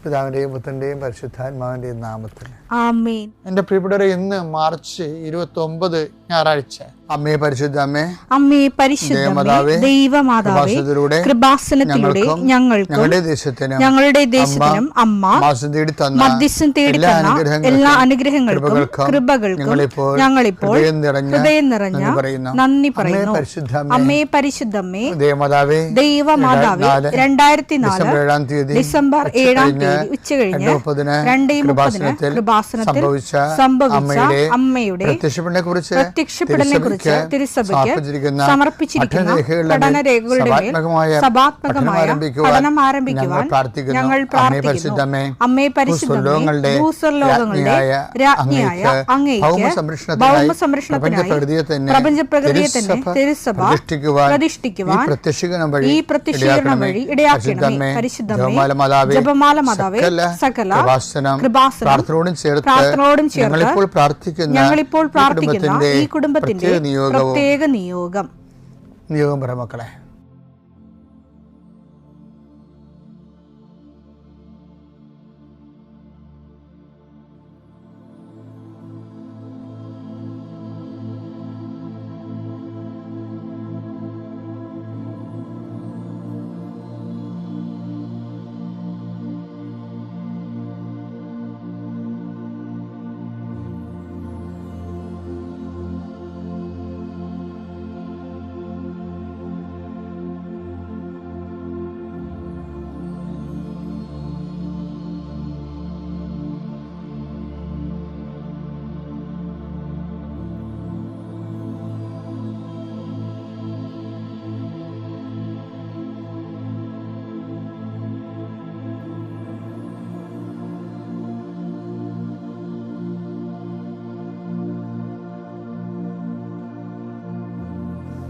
പിതാവിന്റെയും പുത്രന്റെയും പരിശുദ്ധാത്മാവിന്റെയും നാമത്തിൽ ആമേൻ. എൻ്റെ പ്രിയപ്പെട്ടവരെ, ഇന്ന് മാർച്ച് 29 ഞായറാഴ്ച. അമ്മേ പരിശുദ്ധ അമ്മേ, അമ്മേ പരിശുദ്ധമേ, ദൈവമാതാവേ, കൃപാസനത്തിലൂടെ ഞങ്ങളുടെ ദേശത്തിനും അമ്മ മധ്യസ്ഥം തേടി തന്ന എല്ലാ അനുഗ്രഹങ്ങൾക്കും കൃപകൾക്കും ഞങ്ങളിപ്പോൾ ഹൃദയം നിറഞ്ഞ നന്ദി പറയുന്നു. അമ്മേ പരിശുദ്ധമേ, ദൈവമാതാവേ, 2004 ഡിസംബർ 7 ഉച്ചകഴിഞ്ഞ് 2:30 കൃപാസനത്തിൽ സംഭവിച്ച അമ്മയുടെ പ്രത്യക്ഷപ്പെടലിനെ കുറിച്ച് തിരുസഭയ്ക്ക് സമർപ്പിച്ചിരിക്കുന്ന പഠനരേഖകളുടെ മേൽ സഭാത്മകമായ പഠനം ആരംഭിക്കുവാൻ ഞങ്ങൾ പ്രാർത്ഥിക്കുന്നു. അമ്മേ പരിശുദ്ധമേ, ഭൂസ്വർലോകങ്ങളുടെ രാജ്ഞിയായ അങ്ങേയ്ക്ക് ഭൗമസംരക്ഷണത്തിനായി പ്രപഞ്ചപ്രകൃതിയെ തന്നെ തിരുസഭ പ്രതിഷ്ഠിക്കുവാൻ ഈ പ്രത്യക്ഷീകരണം വഴി ഇടയാക്കണമേ. പരിശുദ്ധമേ, ജപമാല മാതാവേ, സകല കൃപാസനം പ്രാർത്ഥനയോടും ചേർത്ത് ഞങ്ങളിപ്പോൾ പ്രാർത്ഥിക്കുന്ന ഈ കുടുംബത്തിന്റെ പ്രത്യേക നിയോഗം പറ മക്കളെ.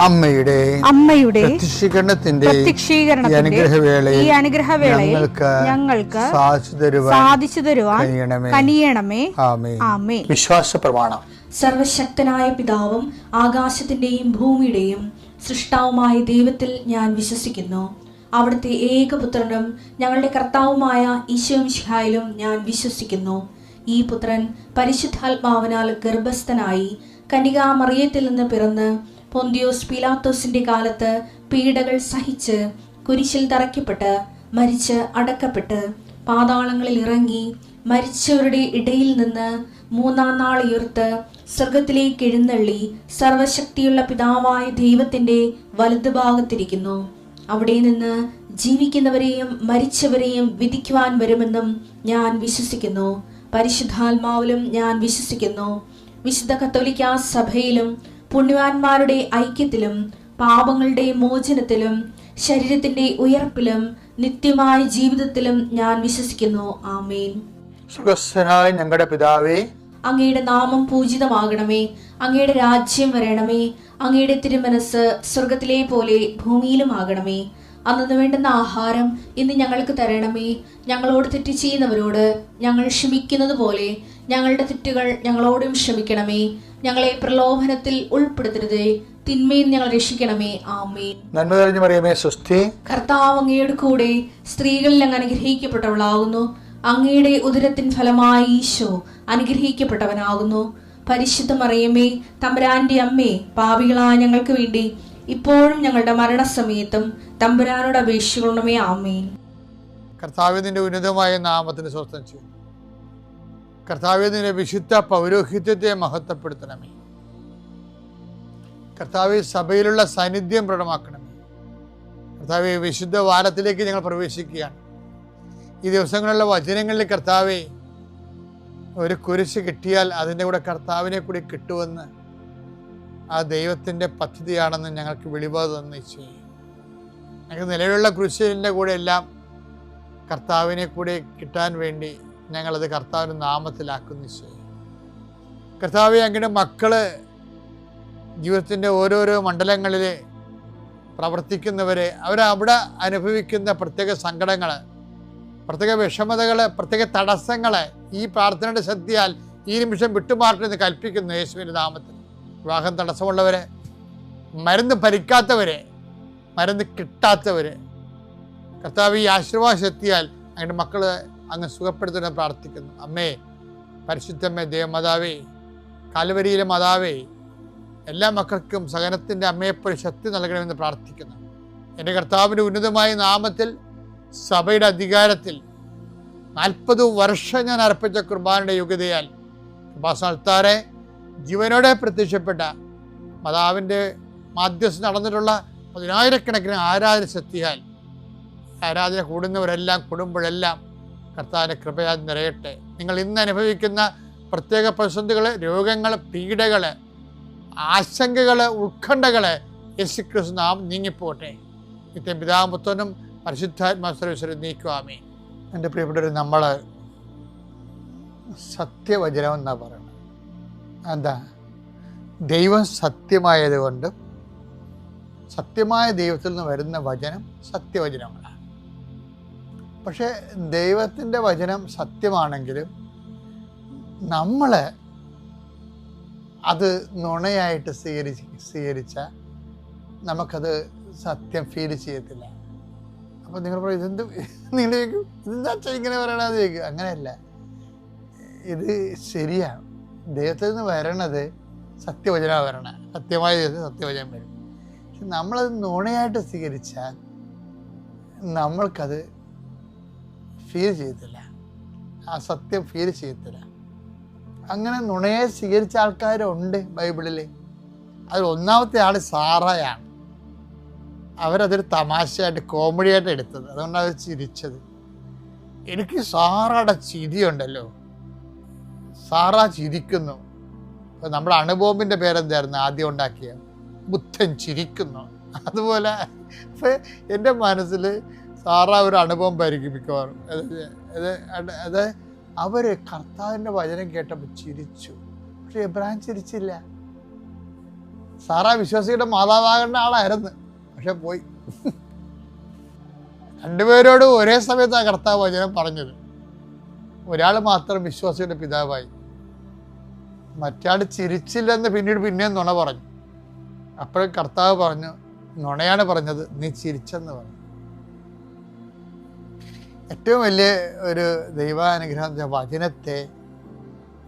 അമ്മയുടെ പ്രത്യക്ഷീകരണത്തിന്റെ ഈ അനുഗ്രഹവേളയിൽ ഞങ്ങൾക്ക് സാധിച്ചു തരുവാൻ കനിയണമേ. ആമേൻ. വിശ്വാസ പ്രമാണം. സർവശക്തനായ പിതാവും ആകാശത്തിന്റെയും ഭൂമിയുടെയും സൃഷ്ടാവുമായ ദൈവത്തിൽ ഞാൻ വിശ്വസിക്കുന്നു. അവിടുത്തെ ഏകപുത്രനും ഞങ്ങളുടെ കർത്താവുമായ ഈശോമിശിഹായിലും ഞാൻ വിശ്വസിക്കുന്നു. ഈ പുത്രൻ പരിശുദ്ധാത്മാവിനാൽ ഗർഭസ്ഥനായി കന്യകാമറിയത്തിൽ നിന്ന് പിറന്ന് പൊന്തിയോസ് പീലാത്തോസിന്റെ കാലത്ത് പീഡകൾ സഹിച്ച് കുരിശിൽ തറയ്ക്കപ്പെട്ട് മരിച്ച് അടക്കപ്പെട്ട് പാതാളങ്ങളിൽ ഇറങ്ങി മരിച്ചവരുടെ ഇടയിൽ നിന്ന് 3-ാം നാൾ ഉയർത്ത് സ്വർഗത്തിലേക്ക് എഴുന്നള്ളി സർവശക്തിയുള്ള പിതാവായ ദൈവത്തിന്റെ വലതുഭാഗത്തിരിക്കുന്നു. അവിടെ നിന്ന് ജീവിക്കുന്നവരെയും മരിച്ചവരെയും വിധിക്കുവാൻ വരുമെന്നും ഞാൻ വിശ്വസിക്കുന്നു. പരിശുദ്ധാത്മാവിലും ഞാൻ വിശ്വസിക്കുന്നു. വിശുദ്ധ കത്തോലിക്കാ സഭയിലും പുണ്യവാന്മാരുടെ ഐക്യത്തിലും പാപങ്ങളുടെ മോചനത്തിലും ശരീരത്തിന്റെ ഉയർപ്പിലും നിത്യമായ ജീവിതത്തിലും ഞാൻ വിശ്വസിക്കുന്നു. ആമേൻ. സുഖസ്ഥനായ ഞങ്ങളുടെ പിതാവേ, അങ്ങയുടെ നാമം പൂജിതമാകണമേ. അങ്ങയുടെ രാജ്യം വരണമേ. അങ്ങയുടെ തിരുമനസ് സ്വർഗത്തിലെ പോലെ ഭൂമിയിലും ആകണമേ. അന്നു വേണ്ടുന്ന ആഹാരം ഇന്ന് ഞങ്ങൾക്ക് തരണമേ. ഞങ്ങളോട് തെറ്റ് ചെയ്യുന്നവരോട് ഞങ്ങൾ ക്ഷമിക്കുന്നത് പോലെ ഞങ്ങളുടെ തെറ്റുകൾ ഞങ്ങളോടും ക്ഷമിക്കണമേ. ഞങ്ങളെ പ്രലോഭനത്തിൽ ഉൾപ്പെടുത്തരുതേ, തിന്മയിൽ ഞങ്ങൾ രക്ഷിക്കണമേ. ആമേൻ. നന്മ നിറഞ്ഞ മറിയമേ, സ്വസ്തി. കർത്താവ് അങ്ങയുടെ കൂടെ സ്ത്രീകളിൽ അങ്ങ് അനുഗ്രഹിക്കപ്പെട്ടവളാകുന്നു. അങ്ങയുടെ ഉദരത്തിൻ ഫലമായി ഈശോ അനുഗ്രഹിക്കപ്പെട്ടവനാകുന്നു. പരിശുദ്ധ മറിയമേ, തമ്പുരാന്റെ അമ്മേ, പാപികളായ ഞങ്ങൾക്ക് വേണ്ടി ഇപ്പോഴും ഞങ്ങളുടെ മരണസമയത്തും തമ്പുരാനോട് അപേക്ഷിക്കണമേ. ആമേൻ. കർത്താവിന്റെ ഉന്നതമായ നാമത്തിന് സ്വസ്ഥം ചെയ്യും. കർത്താവിന്റെ വിശുദ്ധ പൗരോഹിത്യത്തെ മഹത്വപ്പെടുത്തണമേ. കർത്താവ് സഭയിലുള്ള സാന്നിധ്യം പ്രകടമാക്കണമേ. കർത്താവ് വിശുദ്ധ വാരത്തിലേക്ക് ഞങ്ങൾ പ്രവേശിക്കുകയാണ്. ഈ ദിവസങ്ങളിലുള്ള വചനങ്ങളിൽ കർത്താവെ, ഒരു കുരിശ് കിട്ടിയാൽ അതിൻ്റെ കൂടെ കർത്താവിനെ കൂടി കിട്ടുമെന്ന് ആ ദൈവത്തിൻ്റെ പദ്ധതിയാണെന്ന് ഞങ്ങൾക്ക് വെളിപാട് തന്നു ചെയ്യും. ഞങ്ങൾക്ക് നിലവിലുള്ള കുരിശിൻ്റെ കൂടെ എല്ലാം കർത്താവിനെ കൂടി കിട്ടാൻ വേണ്ടി ഞങ്ങളത് കർത്താവിൻ്റെ നാമത്തിലാക്കുന്നു ചെയ്യും. കർത്താവെ, അങ്ങയുടെ മക്കള് ജീവിതത്തിൻ്റെ ഓരോരോ മണ്ഡലങ്ങളിൽ പ്രവർത്തിക്കുന്നവരെ അവരവിടെ അനുഭവിക്കുന്ന പ്രത്യേക സങ്കടങ്ങൾ, പ്രത്യേക വിഷമതകൾ, പ്രത്യേക തടസ്സങ്ങൾ ഈ പ്രാർത്ഥനയുടെ ശക്തിയാൽ ഈ നിമിഷം വിട്ടുമാറണമെന്ന് കൽപ്പിക്കുന്നു യേശുവിൻ്റെ നാമത്തിൽ. വിവാഹം തടസ്സമുള്ളവരെ, മരുന്ന് ഭരിക്കാത്തവരെ, മരുന്ന് കിട്ടാത്തവരെ, കർത്താവ് ഈ ആശീർവാദ ശക്തിയാൽ അങ്ങയുടെ മക്കൾ അങ്ങ് സുഖപ്പെടുത്തുമെന്ന് പ്രാർത്ഥിക്കുന്നു. അമ്മേ, പരിശുദ്ധമ്മേ, ദേവമാതാവേ, കാൽവരിയിലെ മാതാവേ, എല്ലാ മക്കൾക്കും സഹനത്തിൻ്റെ അമ്മയെപ്പോലെ ശക്തി നൽകണമെന്ന് പ്രാർത്ഥിക്കുന്നു. എൻ്റെ കർത്താവിൻ്റെ ഉന്നതമായ നാമത്തിൽ സഭയുടെ അധികാരത്തിൽ 40 വർഷം ഞാൻ അർപ്പിച്ച കുർബാനയുടെ യോഗ്യതയാൽ കൃപാസനത്താറെ ജീവനോടെ പ്രത്യക്ഷപ്പെട്ട മാതാവിൻ്റെ മാധ്യസ്ഥ നടന്നിട്ടുള്ള 10,000-കണക്കിന് ആരാധന ശക്തിയാൽ ആരാധന കൂടുന്നവരെല്ലാം കൂടുമ്പോഴെല്ലാം കർത്താവിൻ്റെ കൃപയാൽ നിറയട്ടെ. നിങ്ങൾ ഇന്ന് അനുഭവിക്കുന്ന പ്രത്യേക പ്രതിസന്ധികൾ, രോഗങ്ങൾ, പീഡകൾ, ആശങ്കകൾ, ഉത്കണ്ഠകൾ യേശുക്രിസ്തു നാം നീങ്ങിപ്പോട്ടെ. നിത്യം പിതാവും പുത്രനും പരിശുദ്ധാത്മാവും സർവ്വീശ്വരൻ നീക്കുവാമേ. എൻ്റെ പ്രിയപ്പെട്ടവർ, നമ്മൾ സത്യവചനം എന്നാണ് പറയുന്നത്. എന്താ? ദൈവം സത്യമായതുകൊണ്ട് സത്യമായ ദൈവത്തിൽ നിന്ന് വരുന്ന വചനം സത്യവചനങ്ങളാണ്. പക്ഷേ ദൈവത്തിൻ്റെ വചനം സത്യമാണെങ്കിലും നമ്മൾ അത് നുണയായിട്ട് സ്വീകരിച്ചാൽ നമുക്കത് സത്യം ഫീൽ ചെയ്യത്തില്ല. അപ്പോൾ നിങ്ങൾ പറയും, ഇതെന്ത് നിങ്ങൾ ഇതെന്താ ഇങ്ങനെ പറയണത് ചോദിക്കും. അങ്ങനെയല്ല, ഇത് ശരിയാണ്. ദൈവത്തിൽ നിന്ന് വരണത് സത്യവചനമാണ് വരണത്. സത്യമായ ദൈവത്തിൽ സത്യവചനം വരും. പക്ഷെ നമ്മളത് നുണയായിട്ട് സ്വീകരിച്ചാൽ നമ്മൾക്കത് ഫീൽ ചെയ്യത്തില്ല, ആ സത്യം ഫീൽ ചെയ്യത്തില്ല. അങ്ങനെ നുണയെ സ്വീകരിച്ച ആൾക്കാരുണ്ട് ബൈബിളിൽ. അതിൽ ഒന്നാമത്തെ ആൾ സാറയാണ്. അവരതൊരു തമാശയായിട്ട്, കോമഡിയായിട്ട് എടുത്തത്. അതുകൊണ്ടാണ് അവർ ചിരിച്ചത്. എനിക്ക് സാറയുടെ ചിരിയുണ്ടല്ലോ, സാറ ചിരിക്കുന്നു. അപ്പോൾ നമ്മുടെ അണുബോംബിൻ്റെ പേരെന്തായിരുന്നു ആദ്യം ഉണ്ടാക്കിയ? ബുദ്ധൻ ചിരിക്കുന്നു. അതുപോലെ അപ്പോൾ എൻ്റെ മനസ്സിൽ സാറ ഒരു അണുബോംബായിരിക്കും മിക്കവാറും. അത് അവർ കർത്താവിൻ്റെ വചനം കേട്ടപ്പോൾ ചിരിച്ചു. പക്ഷെ എബ്രഹാം ചിരിച്ചില്ല. സാറ വിശ്വാസിയുടെ മാതാവാകേണ്ട ആളായിരുന്നു, പക്ഷെ പോയി. രണ്ടുപേരോട് ഒരേ സമയത്താണ് കർത്താവ് വചനം പറഞ്ഞത്. ഒരാൾ മാത്രം വിശ്വാസിയുടെ പിതാവായി, മറ്റാൾ ചിരിച്ചില്ലെന്ന് പിന്നെയും നുണ പറഞ്ഞു. അപ്പോഴും കർത്താവ് പറഞ്ഞു, നുണയാണ് പറഞ്ഞത്, നീ ചിരിച്ചെന്ന് പറഞ്ഞു. ഏറ്റവും വലിയ ഒരു ദൈവാനുഗ്രഹം വചനത്തെ,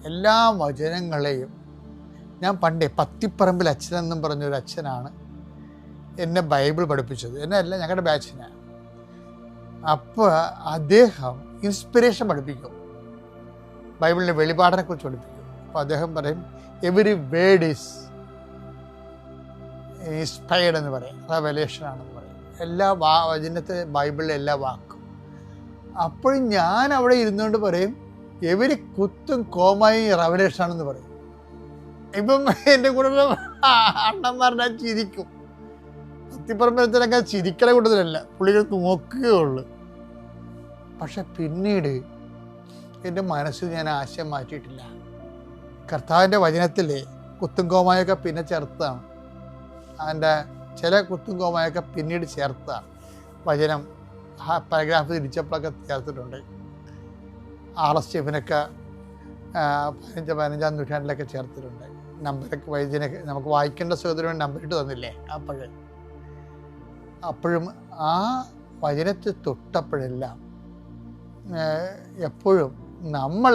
എല്ലാ വചനങ്ങളെയും ഞാൻ പണ്ടേ പത്തിപ്പറമ്പിൽ അച്ഛനെന്നും പറഞ്ഞൊരു അച്ഛനാണ് എന്നെ ബൈബിൾ പഠിപ്പിച്ചത്. എന്നെ അല്ല, ഞങ്ങളുടെ ബാച്ചിനാണ്. അപ്പോൾ അദ്ദേഹം ഇൻസ്പിറേഷൻ പഠിപ്പിക്കും, ബൈബിളിൻ്റെ വെളിപാടിനെക്കുറിച്ച് പഠിപ്പിക്കും. അപ്പോൾ അദ്ദേഹം പറയും, എവരി വേർഡ് ഈസ് ഇൻസ്പയർഡ് എന്ന് പറയും, റെവലേഷൻ ആണെന്ന് പറയും. എല്ലാ വചനത്തെ ബൈബിളിലെ എല്ലാ വാക്കും. അപ്പോഴും ഞാൻ അവിടെ ഇരുന്നുകൊണ്ട് പറയും, എവരി കുത്തും കോമായും റെവലേഷൻ ആണെന്ന് പറയും. ഇപ്പം എൻ്റെ കൂടെ അണ്ണന്മാരുടെ ചിരിക്കും. സത്യപ്രപഞ്ചത്തിനൊക്കെ ചിരിക്കല കൂടുതലല്ല, പുള്ളികൾക്ക് നോക്കുകയുള്ളു. പക്ഷെ പിന്നീട് എൻ്റെ മനസ്സിൽ ഞാൻ ആശയം മാറ്റിയിട്ടില്ല. കർത്താവിൻ്റെ വചനത്തിൽ കുത്തും കോമായൊക്കെ പിന്നെ ചേർത്താണ്. അതിൻ്റെ ചില കുത്തും കോമായൊക്കെ പിന്നീട് ചേർത്താണ്. വചനം പാരഗ്രാഫ് തിരിച്ചപ്പോഴൊക്കെ ചേർത്തിട്ടുണ്ട്. R.S. സ്റ്റീഫനൊക്കെ 15-15 നൂറ്റാണ്ടിലൊക്കെ ചേർത്തിട്ടുണ്ട്. നമ്പരൊക്കെ വൈദ്യനൊക്കെ നമുക്ക് വായിക്കേണ്ട സഹോദരൻ നമ്പറിട്ട് തന്നില്ലേ അപ്പോഴും ആ വചനത്തിൽ തൊട്ടപ്പോഴെല്ലാം എപ്പോഴും നമ്മൾ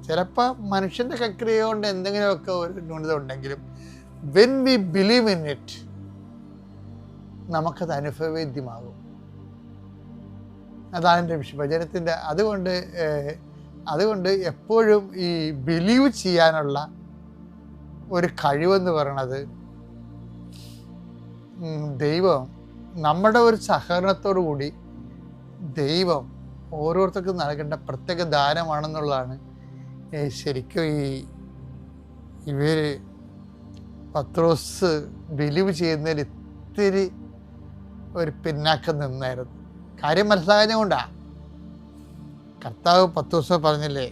ചിലപ്പോൾ മനുഷ്യൻ്റെ കക്രിയ കൊണ്ട് എന്തെങ്കിലുമൊക്കെ ഒരു ന്യൂനത ഉണ്ടെങ്കിലും when we believe in it നമുക്കത് അനുഭവവേദ്യമാകും. അതാണ് എൻ്റെ വചനത്തിൻ്റെ. അതുകൊണ്ട് എപ്പോഴും ഈ ബിലീവ് ചെയ്യാനുള്ള ഒരു കഴിവെന്ന് പറയണത് ദൈവം നമ്മുടെ ഒരു സഹകരണത്തോടു കൂടി ദൈവം ഓരോരുത്തർക്കും നൽകേണ്ട പ്രത്യേക ദാനമാണെന്നുള്ളതാണ് ശരിക്കും ഇവർ പത്രോസ് ബിലീവ് ചെയ്യുന്നതിൽ ഇത്തിരി ഒരു പിന്നാക്കം നിന്നായിരുന്നു. കാര്യം മനസ്സിലാകാഞ്ഞ കൊണ്ടാണ്. കർത്താവ് പത്രോസ് പറഞ്ഞില്ലേ,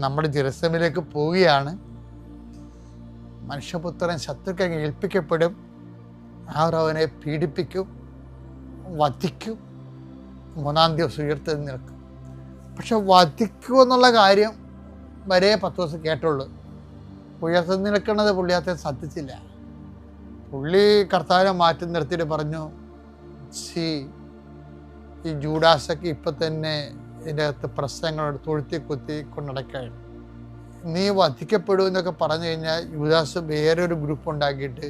നമ്മുടെ ജെറുസലേമിലേക്ക് പോവുകയാണ്, മനുഷ്യപുത്രൻ ശത്രുക്കൾ ഏൽപ്പിക്കപ്പെടും, അവർ അവനെ പീഡിപ്പിക്കും, വധിക്കും, 3-ാം ദിവസം ഉയർത്തെഴുന്നേൽക്കും. പക്ഷെ വധിക്കുക എന്നുള്ള കാര്യം വരെ പത്രോസ് കേട്ടുള്ളൂ. ഉയർത്തെഴുന്നേൽക്കുന്നത് പുള്ളിയാത്തെ ശ്രദ്ധിച്ചില്ല. പുള്ളി കർത്താവിനെ മാറ്റി നിർത്തിയിട്ട് പറഞ്ഞു, ഈ ജൂഡാസൊക്കെ ഇപ്പം തന്നെ ഇതിൻ്റെ അകത്ത് പ്രശ്നങ്ങളോട് തൊഴുത്തി കുത്തി കൊണ്ടടക്കുകയാണ്. നീ വധിക്കപ്പെടും എന്നൊക്കെ പറഞ്ഞു കഴിഞ്ഞാൽ യൂദാസ് വേറൊരു ഗ്രൂപ്പ് ഉണ്ടാക്കിയിട്ട്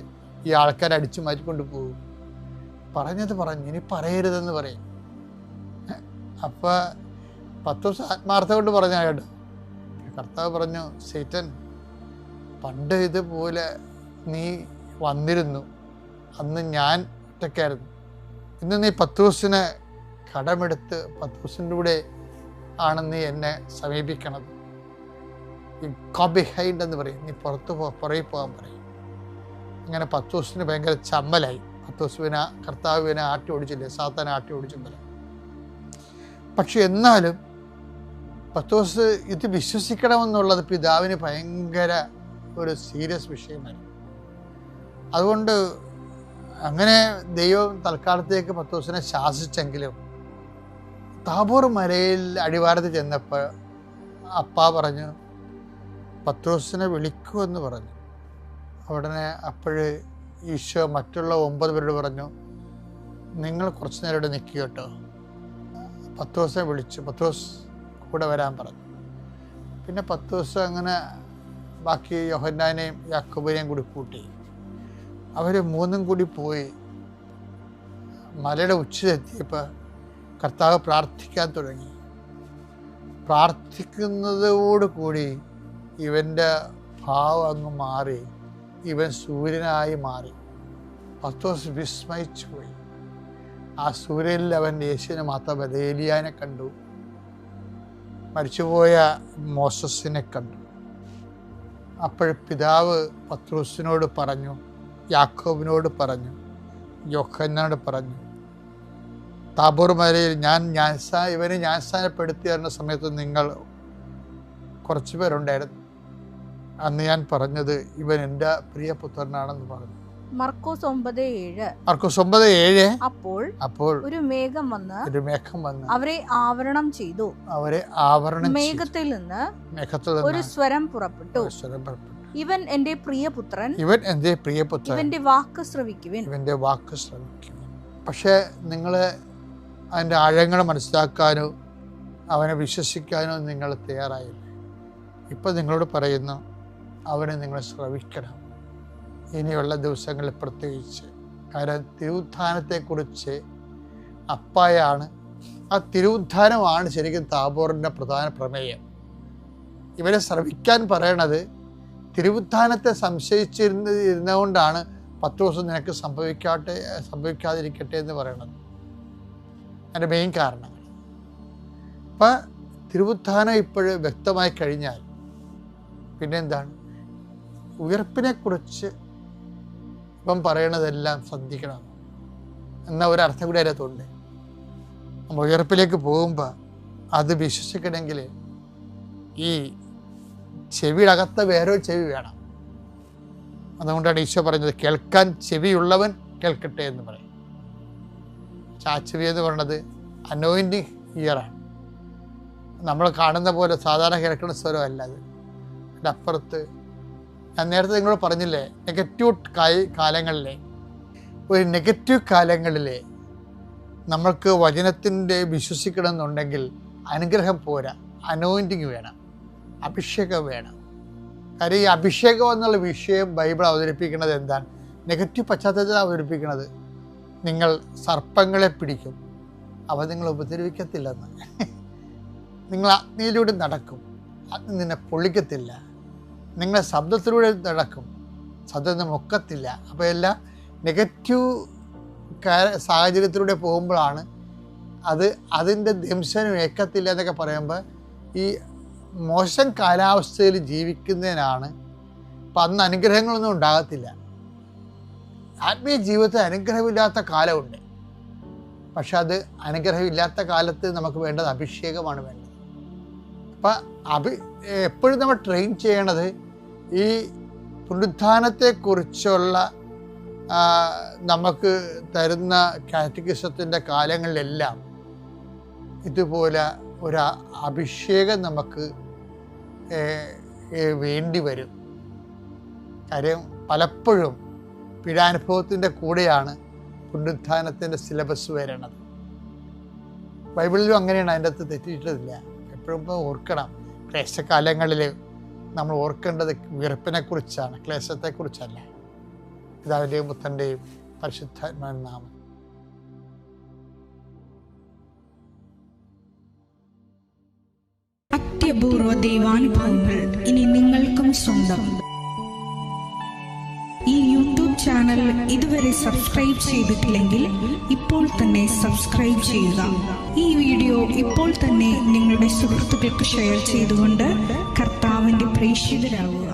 ഈ ആൾക്കാരെ അടിച്ചു മാറ്റിക്കൊണ്ട് പോകും. പറഞ്ഞത് പറഞ്ഞു, ഇനി പറയരുതെന്ന് പറയും. അപ്പം പത്രോസ് ആത്മാർത്ഥം കൊണ്ട് പറഞ്ഞ കേട്ടോ. കർത്താവ് പറഞ്ഞു, സൈറ്റൻ, പണ്ട് ഇതുപോലെ നീ വന്നിരുന്നു, അന്ന് ഞാൻ ഒറ്റയ്ക്കായിരുന്നു. ഇന്ന് നീ പത്രോസിനെ കടമെടുത്ത് പത്രോസിൻ്റെ കൂടെ ആണ് നീ എന്നെ സമീപിക്കണത്. ഈ ഗോ ബിഹൈൻഡ് എന്ന് പറയും, നീ പുറകെ പോകാൻ പറയും. അങ്ങനെ പത്രോസിന് ഭയങ്കര ചമ്മലായി. പത്രോസിനെ കർത്താവിനെ ആട്ടി ഓടിച്ചില്ലേ, സാത്താനെ ആട്ടി ഓടിച്ചില്ല. പക്ഷെ എന്നാലും പത്രോസ് ഇത് വിശ്വസിക്കണമെന്നുള്ളത് പിതാവിന് ഭയങ്കര ഒരു സീരിയസ് വിഷയമായിരുന്നു. അതുകൊണ്ട് അങ്ങനെ ദൈവം തൽക്കാലത്തേക്ക് പത്രോസിനെ ശാസിച്ചെങ്കിലും താബോർ മലയിൽ അടിവാരത്തിൽ ചെന്നപ്പോൾ അപ്പ പറഞ്ഞു, പത്രോസിനെ വിളിക്കുമെന്ന് പറഞ്ഞു. ഉടനെ അപ്പോഴ് ഈശോ മറ്റുള്ള 9 പേരോട് പറഞ്ഞു, നിങ്ങൾ കുറച്ച് നേരം ഇവിടെ നിൽക്കുക കേട്ടോ. പത്രോസിനെ വിളിച്ചു, പത്രോസ് കൂടെ വരാൻ പറഞ്ഞു. പിന്നെ പത്രോസ് അങ്ങനെ ബാക്കി യോഹന്നാനെയും യാക്കോബിനെയും കൂടി കൂട്ടി. അവർ 3 കൂടി പോയി. മലയുടെ ഉച്ചയിലെത്തിയപ്പോൾ കർത്താവ് പ്രാർത്ഥിക്കാൻ തുടങ്ങി. പ്രാർത്ഥിക്കുന്നതോടുകൂടി ഇവൻ്റെ ഭാവം അങ്ങ് മാറി, ഇവൻ സൂര്യനായി മാറി. പത്രോസ് വിസ്മയിച്ചു പോയി. ആ സൂര്യനിൽ അവൻ യേശുവിനെ മാത്രമല്ല, ഏലിയാനെ കണ്ടു, മരിച്ചുപോയ മോസസിനെ കണ്ടു. അപ്പോൾ പിതാവ് പത്രോസിനോട് പറഞ്ഞു, യാക്കോബിനോട് പറഞ്ഞു, യോഹന്നാനോട് പറഞ്ഞു, താബോർ മലയിൽ ഇവനെ ജ്ഞാനസ്നാനപ്പെടുത്തി തരുന്ന സമയത്ത് നിങ്ങൾ കുറച്ച് പേരുണ്ടായിരുന്നു. അന്ന് ഞാൻ പറഞ്ഞത് ഇവൻ എൻ്റെ പ്രിയപുത്രനാണെന്ന് പറഞ്ഞു. മർക്കോസ് 9:7. അപ്പോൾ ഒരു മേഘം വന്ന് അവരെ ആവരണം ചെയ്തു. മേഘത്തിൽ നിന്ന് ഒരു സ്വരം പുറപ്പെട്ടു, ഇവൻ എന്റെ പ്രിയപുത്രൻ, ഇവന്റെ വാക്ക് ശ്രവിക്കുവിൻ. പക്ഷെ നിങ്ങൾ അതിൻ്റെ ആഴങ്ങൾ മനസ്സിലാക്കാനോ അവനെ വിശ്വസിക്കാനോ നിങ്ങൾ തയ്യാറായില്ല. ഇപ്പം നിങ്ങളോട് പറയുന്നു, അവനെ നിങ്ങൾ ശ്രവിക്കണം. ഇനിയുള്ള ദിവസങ്ങളിൽ പ്രത്യേകിച്ച്. കാരണം തിരുവുത്ഥാനത്തെക്കുറിച്ച് അപ്പായാണ്. ആ തിരുവുത്ഥാനമാണ് ശരിക്കും താബോറിൻ്റെ പ്രധാന പ്രമേയം. ഇവരെ ശ്രവിക്കാൻ പറയണത് തിരുവുത്ഥാനത്തെ സംശയിച്ചിരുന്നതുകൊണ്ടാണ് പത്രോസ് നിനക്ക് സംഭവിക്കാതിരിക്കട്ടെ എന്ന് പറയണത്. അതിൻ്റെ മെയിൻ കാരണം. അപ്പം തിരുവുത്ഥാനം ഇപ്പോഴ് വ്യക്തമായി കഴിഞ്ഞാൽ പിന്നെ എന്താണ്? ഉയർപ്പിനെക്കുറിച്ച് ഇപ്പം പറയണതെല്ലാം ശ്രദ്ധിക്കണം എന്ന ഒരർത്ഥം കൂടി അതിനകത്തുണ്ട്. നമ്മൾ ഉയർപ്പിലേക്ക് പോകുമ്പോൾ അത് വിശ്വസിക്കണമെങ്കിൽ ഈ ചെവിയുടെ അകത്ത് വേറൊരു ചെവി വേണം. അതുകൊണ്ടാണ് ഈശോ പറഞ്ഞത്, കേൾക്കാൻ ചെവിയുള്ളവൻ കേൾക്കട്ടെ എന്ന് പറയും. ആ ചെവി എന്ന് പറയുന്നത് അനോയിൻറ്റിങ് ഇയറാണ്. നമ്മൾ കാണുന്ന പോലെ സാധാരണ കേൾക്കുന്ന സ്വരമല്ല അത്. അതിൻ്റെ അപ്പുറത്ത് ഞാൻ നേരത്തെ നിങ്ങളോട് പറഞ്ഞില്ലേ, നെഗറ്റീവ് കാലങ്ങളിലെ നമ്മൾക്ക് വചനത്തിൻ്റെ വിശ്വസിക്കണമെന്നുണ്ടെങ്കിൽ അനുഗ്രഹം പോരാ, അനോയിൻറ്റിങ് വേണം, അഭിഷേകം വേണം. കാര്യം ഈ അഭിഷേകം എന്നുള്ള വിഷയം ബൈബിൾ അവതരിപ്പിക്കുന്നത് എന്താണ്? നെഗറ്റീവ് പശ്ചാത്തലത്തിൽ അവതരിപ്പിക്കുന്നത്. നിങ്ങൾ സർപ്പങ്ങളെ പിടിക്കും, അവ നിങ്ങൾ ഉപദ്രവിക്കത്തില്ലെന്ന്. നിങ്ങൾ അഗ്നിയിലൂടെ നടക്കും, അഗ്നി നിന്നെ പൊള്ളിക്കത്തില്ല. നിങ്ങളെ ശബ്ദത്തിലൂടെ നടക്കും, ശബ്ദം മുക്കത്തില്ല. അപ്പോൾ എല്ലാം നെഗറ്റീവ് സാഹചര്യത്തിലൂടെ പോകുമ്പോഴാണ് അതിൻ്റെ ദംശനം ഏക്കത്തില്ല എന്നൊക്കെ പറയുമ്പോൾ ഈ മോശം കാലാവസ്ഥയിൽ ജീവിക്കുന്നതിനാണ്. അപ്പം അന്ന് അനുഗ്രഹങ്ങളൊന്നും ഉണ്ടാകത്തില്ല. ആത്മീയ ജീവിതത്തിൽ അനുഗ്രഹമില്ലാത്ത കാലമുണ്ട്. പക്ഷെ അത് അനുഗ്രഹമില്ലാത്ത കാലത്ത് നമുക്ക് വേണ്ടത് അഭിഷേകമാണ് വേണ്ടത്. അപ്പം എപ്പോഴും നമ്മൾ ട്രെയിൻ ചെയ്യണത് ഈ പുനരുത്ഥാനത്തെക്കുറിച്ചുള്ള നമുക്ക് തരുന്ന കാറ്റഗിസത്തിൻ്റെ കാലങ്ങളിലെല്ലാം ഇതുപോലെ ഒരു അഭിഷേകം നമുക്ക് വേണ്ടി വരും. കാര്യം പലപ്പോഴും പീഡാനുഭവത്തിൻ്റെ കൂടെയാണ് പുനരുത്ഥാനത്തിൻ്റെ സിലബസ് വരണത്. ബൈബിളിലും അങ്ങനെയാണ്, അതിൻ്റെ അകത്ത് തെറ്റിയിട്ടില്ല. എപ്പോഴും ഓർക്കണം, ക്ലേശകാലങ്ങളിൽ നമ്മൾ ഓർക്കേണ്ടത് ഉയർപ്പിനെക്കുറിച്ചാണ്, ക്ലേശത്തെക്കുറിച്ചല്ല. പിതാവിൻ്റെയും പുത്രൻ്റെയും പരിശുദ്ധാത്മാവിൻ നാമം. അത്യപൂർവ ദൈവാനുഭവങ്ങൾ ഇനി നിങ്ങൾക്കും സ്വന്തം. ഈ യൂട്യൂബ് ചാനൽ ഇതുവരെ സബ്സ്ക്രൈബ് ചെയ്തിട്ടില്ലെങ്കിൽ ഇപ്പോൾ തന്നെ സബ്സ്ക്രൈബ് ചെയ്യുക. ഈ വീഡിയോ ഇപ്പോൾ തന്നെ നിങ്ങളുടെ സുഹൃത്തുക്കൾക്ക് ഷെയർ ചെയ്തുകൊണ്ട് കർത്താവിൻ്റെ പ്രേക്ഷിതരാകുക.